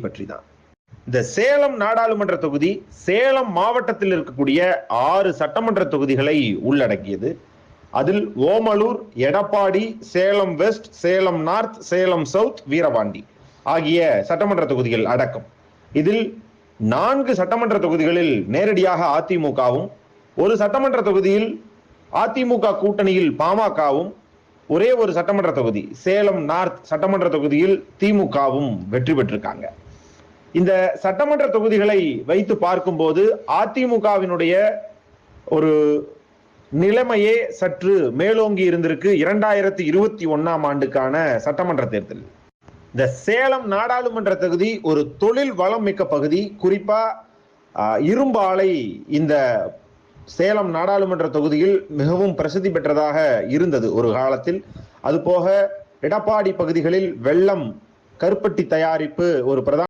பற்றி தான். இந்த சேலம் நாடாளுமன்ற தொகுதி சேலம் மாவட்டத்தில் இருக்கக்கூடிய 6 சட்டமன்ற தொகுதிகளை உள்ளடக்கியது. அதில் Omalur, Edappadi, Salem west, Salem north, Salem south, Veerapandi ஆகிய சட்டமன்ற தொகுதிகள் அடக்கம். இதில் 4 சட்டமன்ற தொகுதிகளில் நேரடியாக அதிமுகவும், ஒரு சட்டமன்ற தொகுதியில் அதிமுக கூட்டணியில் பாமகவும், ஒரே ஒரு சட்டமன்ற தொகுதி சேலம் நார்த் சட்டமன்ற தொகுதியில் திமுகவும் வெற்றி பெற்றிருக்காங்க. இந்த சட்டமன்ற தொகுதிகளை வைத்து பார்க்கும்போது அதிமுகவினுடைய ஒரு நிலைமையே சற்று மேலோங்கி இருந்திருக்கு 2021ஆம் ஆண்டுக்கான சட்டமன்ற தேர்தல். இந்த சேலம் நாடாளுமன்ற தொகுதி ஒரு தொழில் வளம் மிக்க பகுதி. குறிப்பா இரும்பு ஆலை இந்த சேலம் நாடாளுமன்ற தொகுதியில் மிகவும் பிரசித்தி பெற்றதாக இருந்தது ஒரு காலத்தில். அதுபோக எடப்பாடி பகுதிகளில் வெள்ளம், கருப்பட்டி தயாரிப்பு ஒரு பிரதான